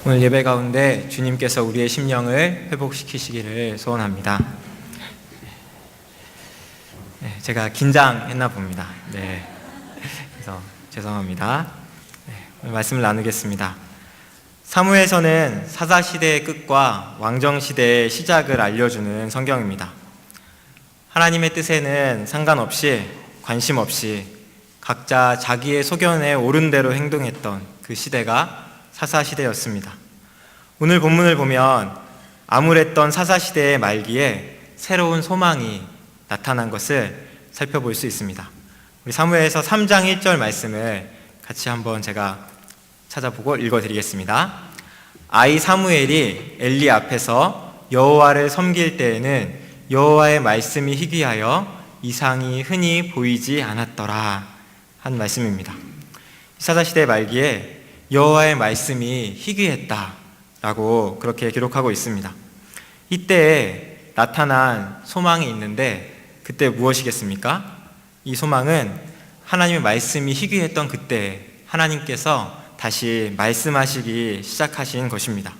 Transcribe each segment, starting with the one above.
오늘 예배 가운데 주님께서 우리의 심령을 회복시키시기를 소원합니다. 제가 긴장했나 봅니다. 그래서 죄송합니다. 오늘 말씀을 나누겠습니다. 사무엘서는 사사시대의 끝과 왕정시대의 시작을 알려주는 성경입니다. 하나님의 뜻에는 상관없이, 관심 없이 각자 자기의 소견에 옳은 대로 행동했던 그 시대가 사사시대였습니다. 오늘 본문을 보면 암울했던 사사시대의 말기에 새로운 소망이 나타난 것을 살펴볼 수 있습니다. 우리 사무엘서 3장 1절 말씀을 같이 한번 제가 찾아보고 읽어드리겠습니다. 아이 사무엘이 엘리 앞에서 여호와를 섬길 때에는 여호와의 말씀이 희귀하여 이상이 흔히 보이지 않았더라 한 말씀입니다. 사사시대 말기에 여호와의 말씀이 희귀했다라고 그렇게 기록하고 있습니다. 이때에 나타난 소망이 있는데 그때 무엇이겠습니까? 이 소망은 하나님의 말씀이 희귀했던 그때 하나님께서 다시 말씀하시기 시작하신 것입니다.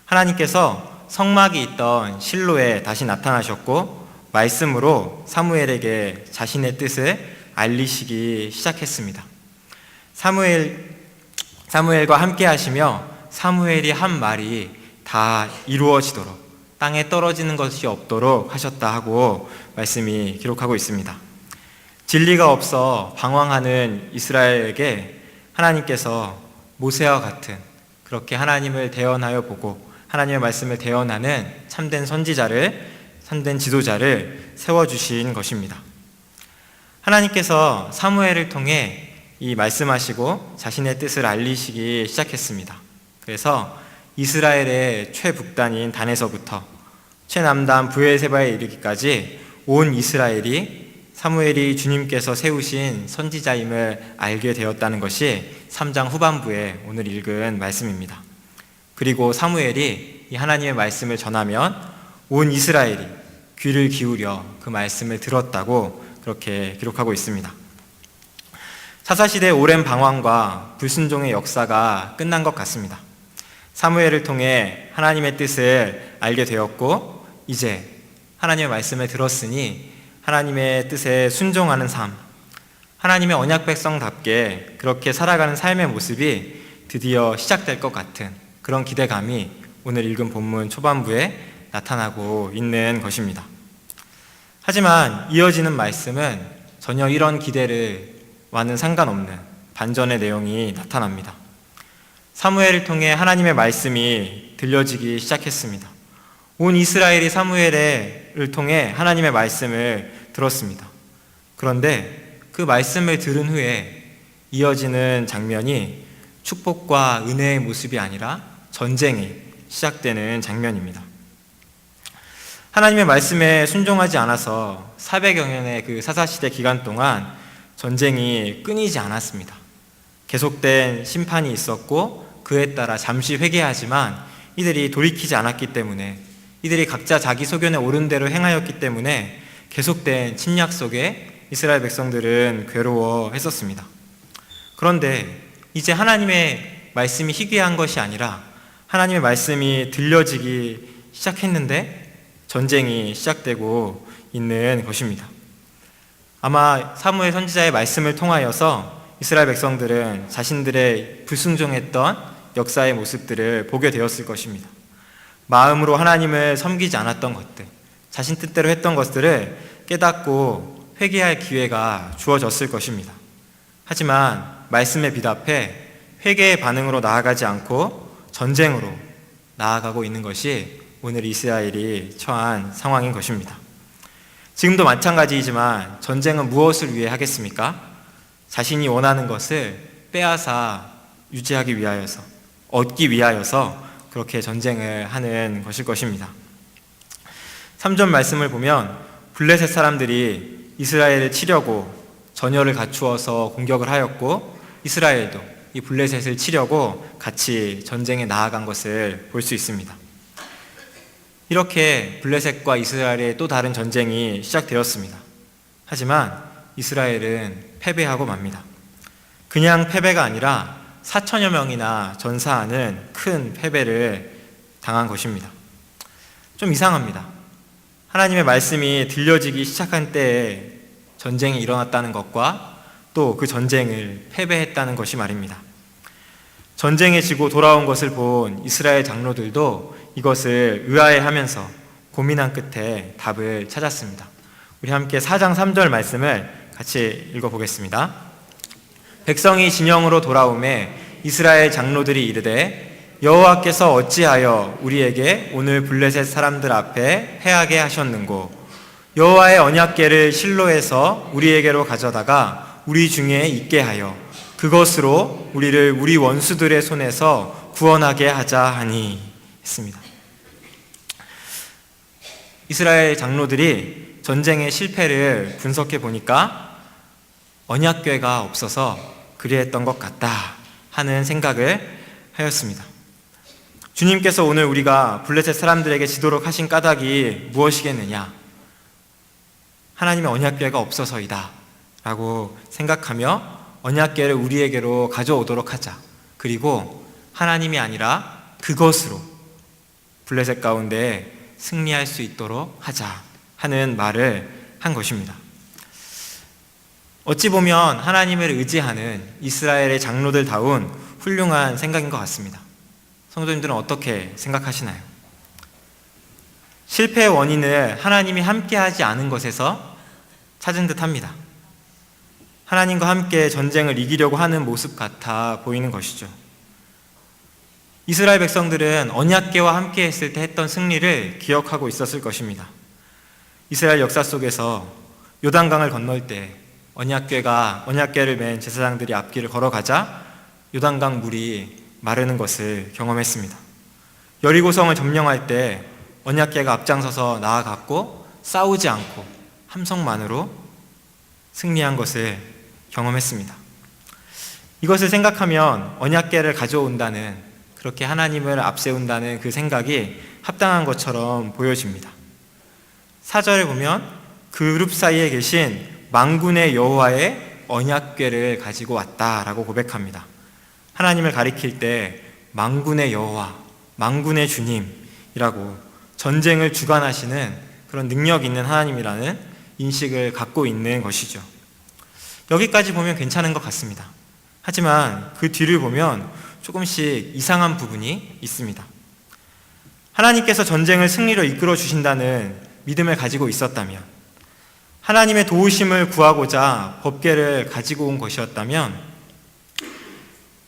하나님께서 성막이 있던 실로에 다시 나타나셨고 말씀으로 사무엘에게 자신의 뜻을 알리시기 시작했습니다. 사무엘과 함께 하시며 사무엘이 한 말이 다 이루어지도록, 땅에 떨어지는 것이 없도록 하셨다 하고 말씀이 기록하고 있습니다. 진리가 없어 방황하는 이스라엘에게 하나님께서 모세와 같은, 그렇게 하나님을 대언하여 보고 하나님의 말씀을 대언하는 참된 선지자를, 참된 지도자를 세워주신 것입니다. 하나님께서 사무엘을 통해 이 말씀하시고 자신의 뜻을 알리시기 시작했습니다. 그래서 이스라엘의 최북단인 단에서부터 최남단 브엘세바에 이르기까지 온 이스라엘이 사무엘이 주님께서 세우신 선지자임을 알게 되었다는 것이 3장 후반부에 오늘 읽은 말씀입니다. 그리고 사무엘이 이 하나님의 말씀을 전하면 온 이스라엘이 귀를 기울여 그 말씀을 들었다고 그렇게 기록하고 있습니다. 사사시대의 오랜 방황과 불순종의 역사가 끝난 것 같습니다. 사무엘을 통해 하나님의 뜻을 알게 되었고 이제 하나님의 말씀을 들었으니 하나님의 뜻에 순종하는 삶, 하나님의 언약 백성답게 그렇게 살아가는 삶의 모습이 드디어 시작될 것 같은 그런 기대감이 오늘 읽은 본문 초반부에 나타나고 있는 것입니다. 하지만 이어지는 말씀은 전혀 이런 기대와는 상관없는 반전의 내용이 나타납니다. 사무엘을 통해 하나님의 말씀이 들려지기 시작했습니다. 온 이스라엘이 사무엘을 통해 하나님의 말씀을 들었습니다. 그런데 그 말씀을 들은 후에 이어지는 장면이 축복과 은혜의 모습이 아니라 전쟁이 시작되는 장면입니다. 하나님의 말씀에 순종하지 않아서 400여 년의 그 사사시대 기간 동안 전쟁이 끊이지 않았습니다. 계속된 심판이 있었고 그에 따라 잠시 회개하지만 이들이 돌이키지 않았기 때문에, 이들이 각자 자기 소견에 옳은 대로 행하였기 때문에 계속된 침략 속에 이스라엘 백성들은 괴로워했었습니다. 그런데 이제 하나님의 말씀이 희귀한 것이 아니라 하나님의 말씀이 들려지기 시작했는데 전쟁이 시작되고 있는 것입니다. 아마 사무엘 선지자의 말씀을 통하여서 이스라엘 백성들은 자신들의 불순종했던 역사의 모습들을 보게 되었을 것입니다. 마음으로 하나님을 섬기지 않았던 것들, 자신 뜻대로 했던 것들을 깨닫고 회개할 기회가 주어졌을 것입니다. 하지만 말씀에 비답해 회개의 반응으로 나아가지 않고 전쟁으로 나아가고 있는 것이 오늘 이스라엘이 처한 상황인 것입니다. 지금도 마찬가지이지만 전쟁은 무엇을 위해 하겠습니까? 자신이 원하는 것을 빼앗아 유지하기 위하여서, 얻기 위하여서 그렇게 전쟁을 하는 것일 것입니다. 3절 말씀을 보면 블레셋 사람들이 이스라엘을 치려고 전열을 갖추어서 공격을 하였고 이스라엘도 이 블레셋을 치려고 같이 전쟁에 나아간 것을 볼 수 있습니다. 이렇게 블레셋과 이스라엘의 또 다른 전쟁이 시작되었습니다. 하지만 이스라엘은 패배하고 맙니다. 그냥 패배가 아니라 4천여 명이나 전사하는 큰 패배를 당한 것입니다. 좀 이상합니다. 하나님의 말씀이 들려지기 시작한 때에 전쟁이 일어났다는 것과 또 그 전쟁을 패배했다는 것이 말입니다. 전쟁에 지고 돌아온 것을 본 이스라엘 장로들도 이것을 의아해하면서 고민한 끝에 답을 찾았습니다. 우리 함께 4장 3절 말씀을 같이 읽어보겠습니다. 백성이 진영으로 돌아오매 이스라엘 장로들이 이르되 여호와께서 어찌하여 우리에게 오늘 블레셋 사람들 앞에 패하게 하셨는고 여호와의 언약궤를 실로에서 우리에게로 가져다가 우리 중에 있게 하여 그것으로 우리를 우리 원수들의 손에서 구원하게 하자 하니 했습니다. 이스라엘 장로들이 전쟁의 실패를 분석해 보니까 언약궤가 없어서 그리했던 것 같다 하는 생각을 하였습니다. 주님께서 오늘 우리가 블레셋 사람들에게 지도록 하신 까닭이 무엇이겠느냐? 하나님의 언약궤가 없어서이다 라고 생각하며 언약궤를 우리에게로 가져오도록 하자. 그리고 하나님이 아니라 그것으로 블레셋 가운데 승리할 수 있도록 하자 하는 말을 한 것입니다. 어찌 보면 하나님을 의지하는 이스라엘의 장로들다운 훌륭한 생각인 것 같습니다. 성도님들은 어떻게 생각하시나요? 실패의 원인을 하나님이 함께하지 않은 것에서 찾은 듯합니다. 하나님과 함께 전쟁을 이기려고 하는 모습 같아 보이는 것이죠. 이스라엘 백성들은 언약궤와 함께 했을 때 했던 승리를 기억하고 있었을 것입니다. 이스라엘 역사 속에서 요단강을 건널 때 언약궤를 맨 제사장들이 앞길을 걸어가자 요단강 물이 마르는 것을 경험했습니다. 여리고성을 점령할 때 언약궤가 앞장서서 나아갔고 싸우지 않고 함성만으로 승리한 것을 경험했습니다. 이것을 생각하면 언약궤를 가져온다는, 그렇게 하나님을 앞세운다는 그 생각이 합당한 것처럼 보여집니다. 4절에 보면 그룹 사이에 계신 만군의 여호와의 언약궤를 가지고 왔다라고 고백합니다. 하나님을 가리킬 때 만군의 여호와, 만군의 주님이라고 전쟁을 주관하시는 그런 능력 있는 하나님이라는 인식을 갖고 있는 것이죠. 여기까지 보면 괜찮은 것 같습니다. 하지만 그 뒤를 보면 조금씩 이상한 부분이 있습니다. 하나님께서 전쟁을 승리로 이끌어 주신다는 믿음을 가지고 있었다면, 하나님의 도우심을 구하고자 법궤를 가지고 온 것이었다면,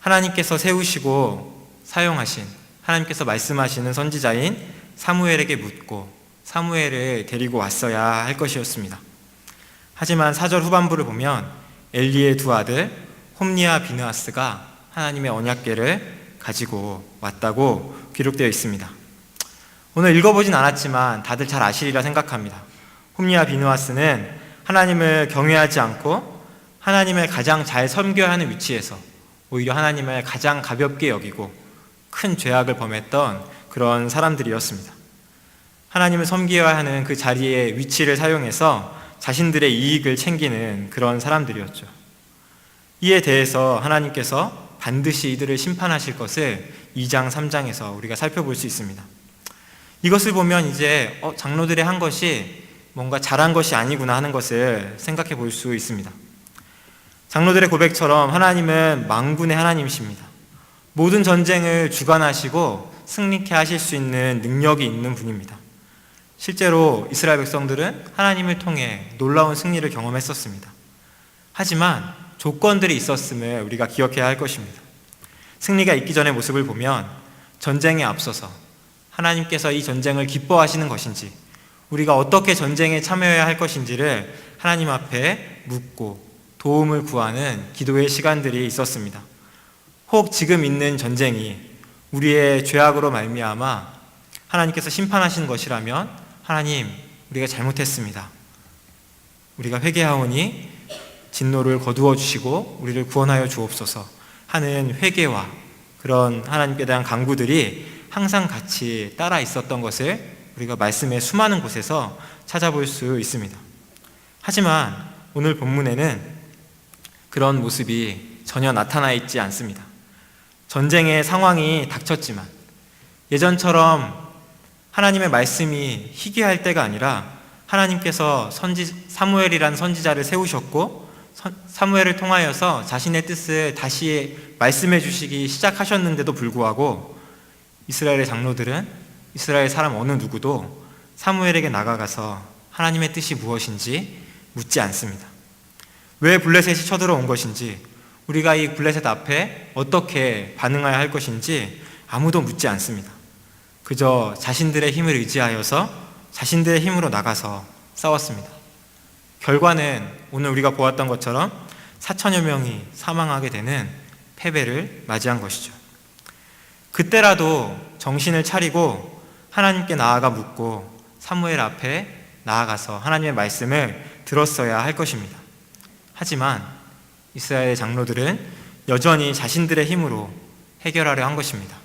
하나님께서 세우시고 사용하신, 하나님께서 말씀하시는 선지자인 사무엘에게 묻고 사무엘을 데리고 왔어야 할 것이었습니다. 하지만 4절 후반부를 보면 엘리의 두 아들 홈리와 비느하스가 하나님의 언약궤를 가지고 왔다고 기록되어 있습니다. 오늘 읽어보진 않았지만 다들 잘 아시리라 생각합니다. 홈리와 비느하스는 하나님을 경외하지 않고 하나님을 가장 잘 섬겨야 하는 위치에서 오히려 하나님을 가장 가볍게 여기고 큰 죄악을 범했던 그런 사람들이었습니다. 하나님을 섬겨야 하는 그 자리의 위치를 사용해서 자신들의 이익을 챙기는 그런 사람들이었죠. 이에 대해서 하나님께서 반드시 이들을 심판하실 것을 2장, 3장에서 우리가 살펴볼 수 있습니다. 이것을 보면 이제 장로들이 한 것이 뭔가 잘한 것이 아니구나 하는 것을 생각해 볼 수 있습니다. 장로들의 고백처럼 하나님은 만군의 하나님이십니다. 모든 전쟁을 주관하시고 승리케 하실 수 있는 능력이 있는 분입니다. 실제로 이스라엘 백성들은 하나님을 통해 놀라운 승리를 경험했었습니다. 하지만 조건들이 있었음을 우리가 기억해야 할 것입니다. 승리가 있기 전의 모습을 보면 전쟁에 앞서서 하나님께서 이 전쟁을 기뻐하시는 것인지, 우리가 어떻게 전쟁에 참여해야 할 것인지를 하나님 앞에 묻고 도움을 구하는 기도의 시간들이 있었습니다. 혹 지금 있는 전쟁이 우리의 죄악으로 말미암아 하나님께서 심판하시는 것이라면, 하나님, 우리가 잘못했습니다. 우리가 회개하오니 진노를 거두어 주시고 우리를 구원하여 주옵소서 하는 회개와 그런 하나님께 대한 간구들이 항상 같이 따라 있었던 것을 우리가 말씀의 수많은 곳에서 찾아볼 수 있습니다. 하지만 오늘 본문에는 그런 모습이 전혀 나타나 있지 않습니다. 전쟁의 상황이 닥쳤지만 예전처럼 하나님의 말씀이 희귀할 때가 아니라 하나님께서 사무엘이라는 선지자를 세우셨고 사무엘을 통하여서 자신의 뜻을 다시 말씀해 주시기 시작하셨는데도 불구하고 이스라엘의 장로들은 이스라엘 사람 어느 누구도 사무엘에게 나가가서 하나님의 뜻이 무엇인지 묻지 않습니다. 왜 블레셋이 쳐들어온 것인지, 우리가 이 블레셋 앞에 어떻게 반응해야 할 것인지 아무도 묻지 않습니다. 그저 자신들의 힘을 의지하여서 자신들의 힘으로 나가서 싸웠습니다. 결과는 오늘 우리가 보았던 것처럼 4천여 명이 사망하게 되는 패배를 맞이한 것이죠. 그때라도 정신을 차리고 하나님께 나아가 묻고 사무엘 앞에 나아가서 하나님의 말씀을 들었어야 할 것입니다. 하지만 이스라엘 장로들은 여전히 자신들의 힘으로 해결하려 한 것입니다.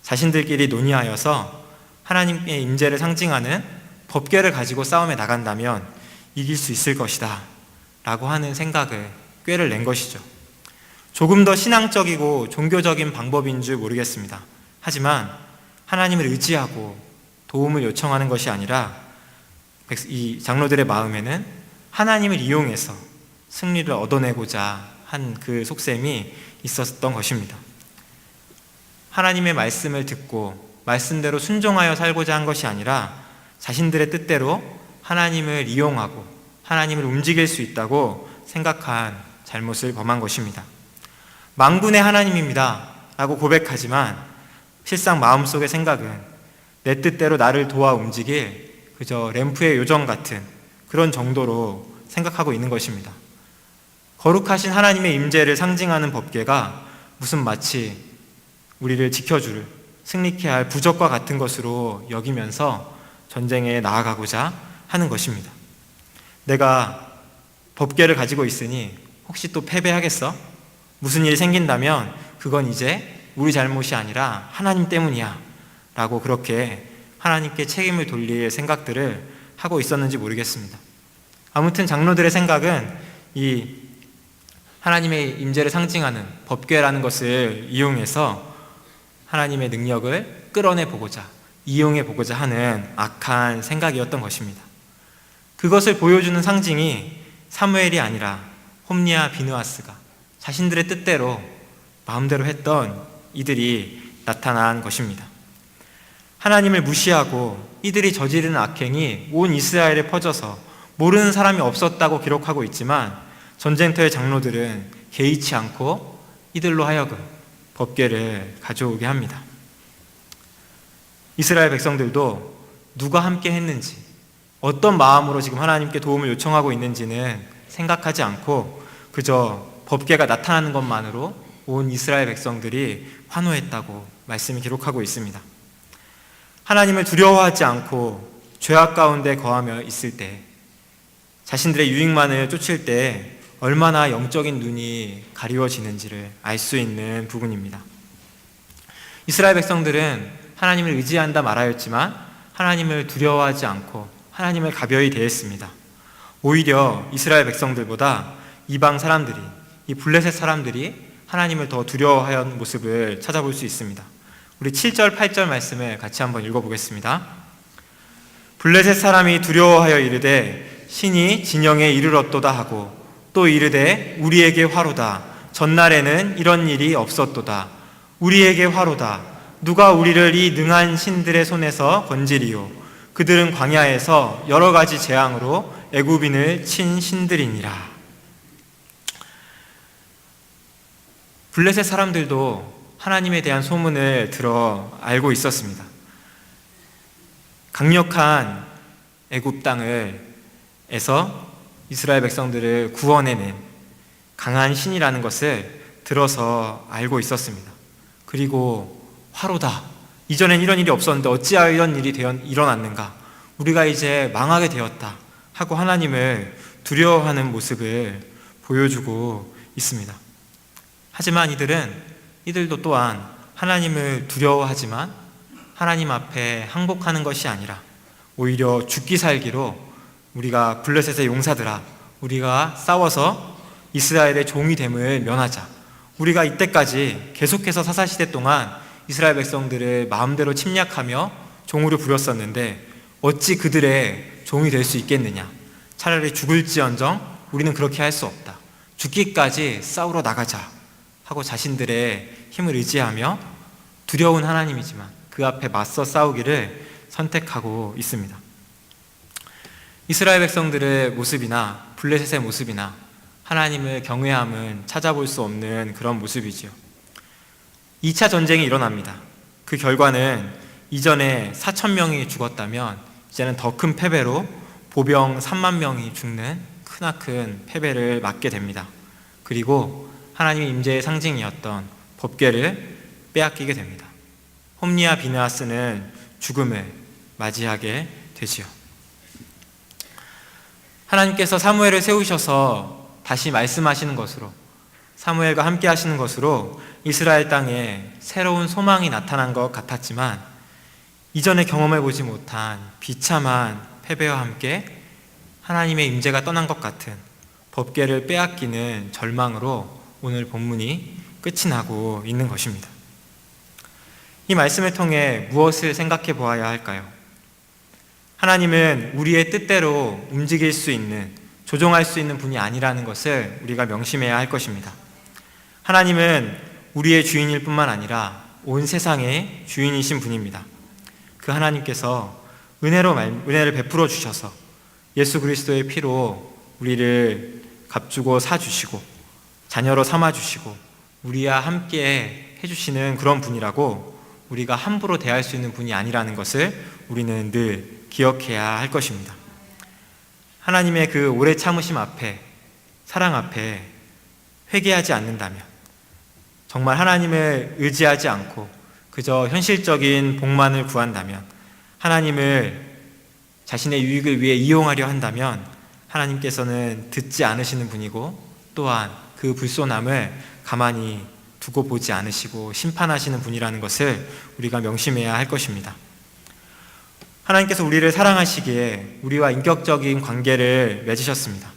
자신들끼리 논의하여서 하나님의 임재를 상징하는 법궤를 가지고 싸움에 나간다면 이길 수 있을 것이다 라고 하는 생각을 꾀를 낸 것이죠. 조금 더 신앙적이고 종교적인 방법인 줄 모르겠습니다. 하지만 하나님을 의지하고 도움을 요청하는 것이 아니라 이 장로들의 마음에는 하나님을 이용해서 승리를 얻어내고자 한 그 속셈이 있었던 것입니다. 하나님의 말씀을 듣고 말씀대로 순종하여 살고자 한 것이 아니라 자신들의 뜻대로 하나님을 이용하고 하나님을 움직일 수 있다고 생각한 잘못을 범한 것입니다. 만군의 하나님입니다 라고 고백하지만 실상 마음속의 생각은 내 뜻대로 나를 도와 움직일 그저 램프의 요정 같은 그런 정도로 생각하고 있는 것입니다. 거룩하신 하나님의 임재를 상징하는 법궤가 무슨 마치 우리를 지켜줄, 승리케 할 부적과 같은 것으로 여기면서 전쟁에 나아가고자 하는 것입니다. 내가 법궤를 가지고 있으니 혹시 또 패배하겠어? 무슨 일이 생긴다면 그건 이제 우리 잘못이 아니라 하나님 때문이야 라고 그렇게 하나님께 책임을 돌릴 생각들을 하고 있었는지 모르겠습니다. 아무튼 장로들의 생각은 이 하나님의 임재를 상징하는 법궤라는 것을 이용해서 하나님의 능력을 끌어내보고자, 이용해보고자 하는 악한 생각이었던 것입니다. 그것을 보여주는 상징이 사무엘이 아니라 홈리와 비느하스가 자신들의 뜻대로 마음대로 했던 이들이 나타난 것입니다. 하나님을 무시하고 이들이 저지르는 악행이 온 이스라엘에 퍼져서 모르는 사람이 없었다고 기록하고 있지만 전쟁터의 장로들은 개의치 않고 이들로 하여금 법궤를 가져오게 합니다. 이스라엘 백성들도 누가 함께 했는지, 어떤 마음으로 지금 하나님께 도움을 요청하고 있는지는 생각하지 않고 그저 법궤가 나타나는 것만으로 온 이스라엘 백성들이 환호했다고 말씀이 기록하고 있습니다. 하나님을 두려워하지 않고 죄악 가운데 거하며 있을 때, 자신들의 유익만을 쫓을 때 얼마나 영적인 눈이 가리워지는지를 알 수 있는 부분입니다. 이스라엘 백성들은 하나님을 의지한다 말하였지만 하나님을 두려워하지 않고 하나님을 가벼이 대했습니다. 오히려 이스라엘 백성들보다 이방 사람들이, 이 블레셋 사람들이 하나님을 더 두려워하는 모습을 찾아볼 수 있습니다. 우리 7절, 8절 말씀을 같이 한번 읽어보겠습니다. 블레셋 사람이 두려워하여 이르되 신이 진영에 이르렀도다 하고 또 이르되 우리에게 화로다. 전날에는 이런 일이 없었도다. 우리에게 화로다. 누가 우리를 이 능한 신들의 손에서 건지리요. 그들은 광야에서 여러 가지 재앙으로 애굽인을 친 신들이니라. 블레셋 사람들도 하나님에 대한 소문을 들어 알고 있었습니다. 강력한 애굽 땅에서 이스라엘 백성들을 구원해낸 강한 신이라는 것을 들어서 알고 있었습니다. 그리고 화로다. 이전엔 이런 일이 없었는데 어찌하여 이런 일이 일어났는가? 우리가 이제 망하게 되었다 하고 하나님을 두려워하는 모습을 보여주고 있습니다. 하지만 이들도 또한 하나님을 두려워하지만 하나님 앞에 항복하는 것이 아니라 오히려 죽기 살기로 우리가 블레셋의 용사들아, 우리가 싸워서 이스라엘의 종이 됨을 면하자, 우리가 이때까지 계속해서 사사시대 동안 이스라엘 백성들을 마음대로 침략하며 종으로 부렸었는데 어찌 그들의 종이 될 수 있겠느냐. 차라리 죽을지언정 우리는 그렇게 할 수 없다. 죽기까지 싸우러 나가자 하고 자신들의 힘을 의지하며 두려운 하나님이지만 그 앞에 맞서 싸우기를 선택하고 있습니다. 이스라엘 백성들의 모습이나 블레셋의 모습이나 하나님을 경외함은 찾아볼 수 없는 그런 모습이지요. 2차 전쟁이 일어납니다. 그 결과는 이전에 4,000명이 죽었다면 이제는 더 큰 패배로 보병 3만 명이 죽는 크나큰 패배를 맞게 됩니다. 그리고 하나님의 임재의 상징이었던 법궤를 빼앗기게 됩니다. 홈리와 비느하스는 죽음을 맞이하게 되지요. 하나님께서 사무엘을 세우셔서 다시 말씀하시는 것으로, 사무엘과 함께 하시는 것으로 이스라엘 땅에 새로운 소망이 나타난 것 같았지만 이전에 경험해보지 못한 비참한 패배와 함께 하나님의 임재가 떠난 것 같은 법궤를 빼앗기는 절망으로 오늘 본문이 끝이 나고 있는 것입니다. 이 말씀을 통해 무엇을 생각해 보아야 할까요? 하나님은 우리의 뜻대로 움직일 수 있는, 조종할 수 있는 분이 아니라는 것을 우리가 명심해야 할 것입니다. 하나님은 우리의 주인일 뿐만 아니라 온 세상의 주인이신 분입니다. 그 하나님께서 은혜를 베풀어 주셔서 예수 그리스도의 피로 우리를 값주고 사주시고 자녀로 삼아주시고 우리와 함께 해주시는 그런 분이라고, 우리가 함부로 대할 수 있는 분이 아니라는 것을 우리는 늘 기억해야 할 것입니다. 하나님의 그 오래 참으심 앞에, 사랑 앞에 회개하지 않는다면, 정말 하나님을 의지하지 않고 그저 현실적인 복만을 구한다면, 하나님을 자신의 유익을 위해 이용하려 한다면 하나님께서는 듣지 않으시는 분이고 또한 그 불손함을 가만히 두고 보지 않으시고 심판하시는 분이라는 것을 우리가 명심해야 할 것입니다. 하나님께서 우리를 사랑하시기에 우리와 인격적인 관계를 맺으셨습니다.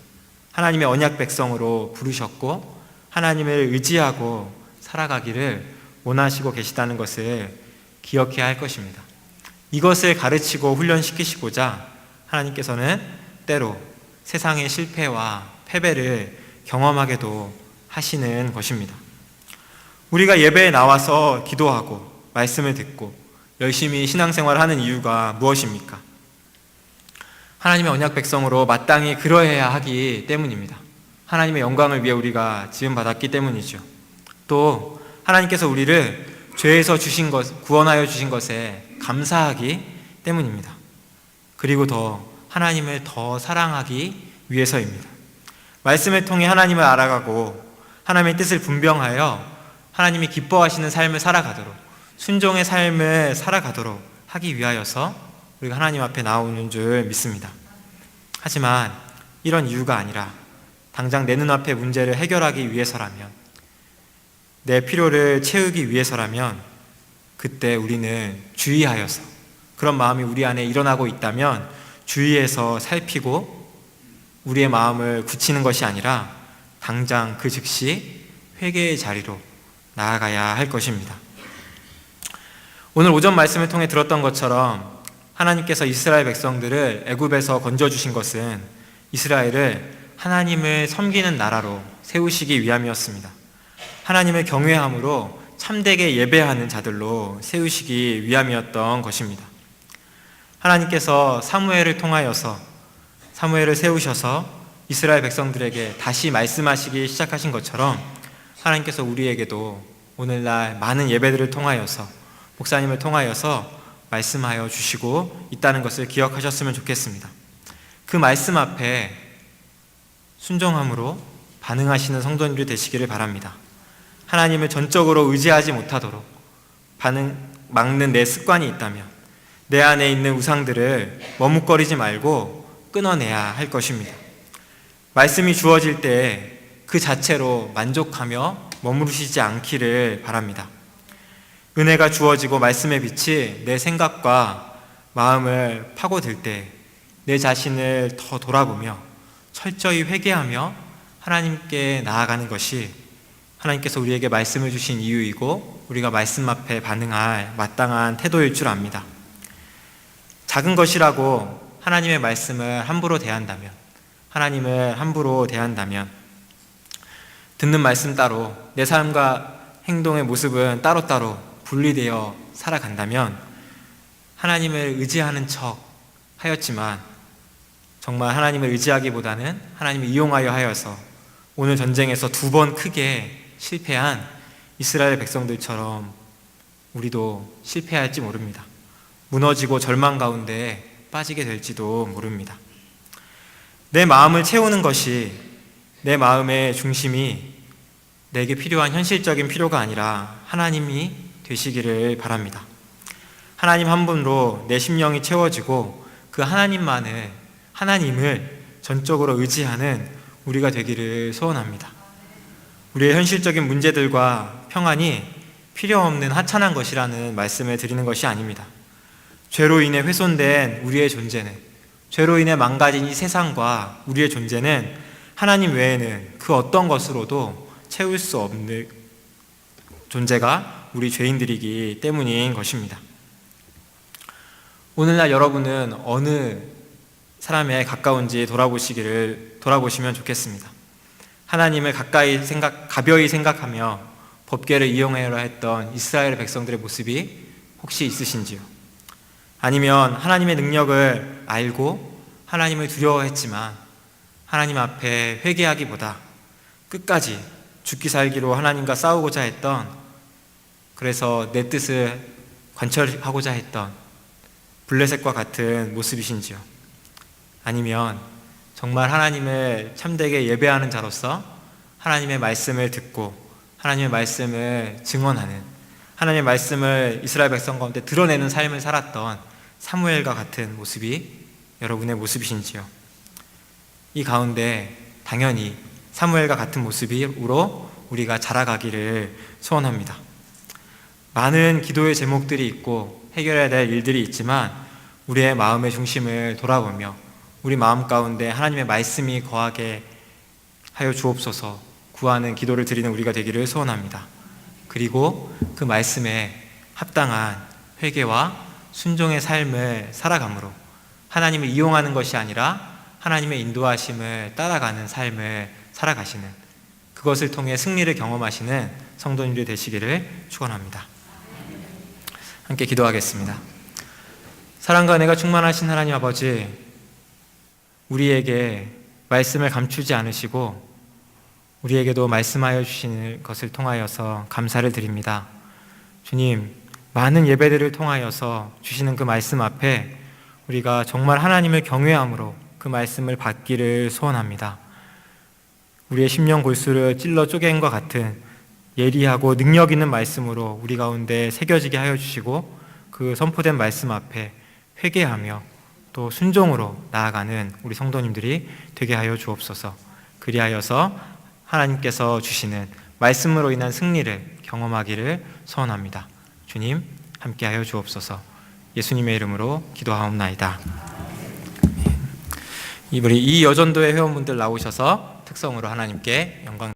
하나님의 언약 백성으로 부르셨고 하나님을 의지하고 살아가기를 원하시고 계시다는 것을 기억해야 할 것입니다. 이것을 가르치고 훈련시키시고자 하나님께서는 때로 세상의 실패와 패배를 경험하게도 하시는 것입니다. 우리가 예배에 나와서 기도하고 말씀을 듣고 열심히 신앙생활을 하는 이유가 무엇입니까? 하나님의 언약 백성으로 마땅히 그러해야 하기 때문입니다. 하나님의 영광을 위해 우리가 지음받았기 때문이죠. 또 하나님께서 우리를 죄에서 구원하여 주신 것에 감사하기 때문입니다. 그리고 더 하나님을 더 사랑하기 위해서입니다. 말씀을 통해 하나님을 알아가고 하나님의 뜻을 분별하여 하나님이 기뻐하시는 삶을 살아가도록, 순종의 삶을 살아가도록 하기 위하여서 우리가 하나님 앞에 나오는 줄 믿습니다. 하지만 이런 이유가 아니라 당장 내 눈앞의 문제를 해결하기 위해서라면, 내 필요를 채우기 위해서라면 그때 우리는 주의하여서, 그런 마음이 우리 안에 일어나고 있다면 주의해서 살피고 우리의 마음을 굳히는 것이 아니라 당장 그 즉시 회개의 자리로 나아가야 할 것입니다. 오늘 오전 말씀을 통해 들었던 것처럼 하나님께서 이스라엘 백성들을 애굽에서 건져주신 것은 이스라엘을 하나님을 섬기는 나라로 세우시기 위함이었습니다. 하나님을 경외함으로 참되게 예배하는 자들로 세우시기 위함이었던 것입니다. 하나님께서 사무엘을 통하여서 사무엘을 세우셔서 이스라엘 백성들에게 다시 말씀하시기 시작하신 것처럼 하나님께서 우리에게도 오늘날 많은 예배들을 통하여서, 목사님을 통하여서 말씀하여 주시고 있다는 것을 기억하셨으면 좋겠습니다. 그 말씀 앞에 순종함으로 반응하시는 성도님들이 되시기를 바랍니다. 하나님을 전적으로 의지하지 못하도록 막는 내 습관이 있다면 내 안에 있는 우상들을 머뭇거리지 말고 끊어내야 할 것입니다. 말씀이 주어질 때 그 자체로 만족하며 머무르시지 않기를 바랍니다. 은혜가 주어지고 말씀의 빛이 내 생각과 마음을 파고들 때 내 자신을 더 돌아보며 철저히 회개하며 하나님께 나아가는 것이 하나님께서 우리에게 말씀을 주신 이유이고 우리가 말씀 앞에 반응할 마땅한 태도일 줄 압니다. 작은 것이라고 하나님의 말씀을 함부로 대한다면, 하나님을 함부로 대한다면, 듣는 말씀 따로 내 삶과 행동의 모습은 따로따로 분리되어 살아간다면 하나님을 의지하는 척 하였지만 정말 하나님을 의지하기보다는 하나님을 이용하여 하여서 오늘 전쟁에서 2번 크게 실패한 이스라엘 백성들처럼 우리도 실패할지 모릅니다. 무너지고 절망 가운데 빠지게 될지도 모릅니다. 내 마음을 채우는 것이, 내 마음의 중심이 내게 필요한 현실적인 필요가 아니라 하나님이 되시기를 바랍니다. 하나님 한 분으로 내 심령이 채워지고 그 하나님을 전적으로 의지하는 우리가 되기를 소원합니다. 우리의 현실적인 문제들과 평안이 필요 없는 하찮은 것이라는 말씀을 드리는 것이 아닙니다. 죄로 인해 훼손된 우리의 존재는, 죄로 인해 망가진 이 세상과 우리의 존재는 하나님 외에는 그 어떤 것으로도 채울 수 없는 존재가 우리 죄인들이기 때문인 것입니다. 오늘날 여러분은 어느 사람에 가까운지 돌아보시면 좋겠습니다. 하나님을 가벼이 생각하며 법궤를 이용하려 했던 이스라엘 백성들의 모습이 혹시 있으신지요? 아니면 하나님의 능력을 알고 하나님을 두려워했지만 하나님 앞에 회개하기보다 끝까지 죽기 살기로 하나님과 싸우고자 했던, 그래서 내 뜻을 관철하고자 했던 블레셋과 같은 모습이신지요? 아니면 정말 하나님을 참되게 예배하는 자로서 하나님의 말씀을 듣고 하나님의 말씀을 증언하는, 하나님의 말씀을 이스라엘 백성 가운데 드러내는 삶을 살았던 사무엘과 같은 모습이 여러분의 모습이신지요? 이 가운데 당연히 사무엘과 같은 모습으로 우리가 자라가기를 소원합니다. 많은 기도의 제목들이 있고 해결해야 될 일들이 있지만 우리의 마음의 중심을 돌아보며 우리 마음 가운데 하나님의 말씀이 거하게 하여 주옵소서 구하는 기도를 드리는 우리가 되기를 소원합니다. 그리고 그 말씀에 합당한 회개와 순종의 삶을 살아감으로 하나님을 이용하는 것이 아니라 하나님의 인도하심을 따라가는 삶을 살아가시는, 그것을 통해 승리를 경험하시는 성도님들이 되시기를 축원합니다. 함께 기도하겠습니다. 사랑과 은혜가 충만하신 하나님 아버지, 우리에게 말씀을 감추지 않으시고 우리에게도 말씀하여 주시는 것을 통하여서 감사를 드립니다. 주님, 많은 예배들을 통하여서 주시는 그 말씀 앞에 우리가 정말 하나님을 경외함으로 그 말씀을 받기를 소원합니다. 우리의 심령 골수를 찔러 쪼갠 것 같은 예리하고 능력 있는 말씀으로 우리 가운데 새겨지게 하여 주시고 그 선포된 말씀 앞에 회개하며 또 순종으로 나아가는 우리 성도님들이 되게 하여 주옵소서. 그리하여서 하나님께서 주시는 말씀으로 인한 승리를 경험하기를 소원합니다. 주님, 함께하여 주옵소서. 예수님의 이름으로 기도하옵나이다. 우리 이 여전도의 회원분들 나오셔서 특성으로 하나님께 영광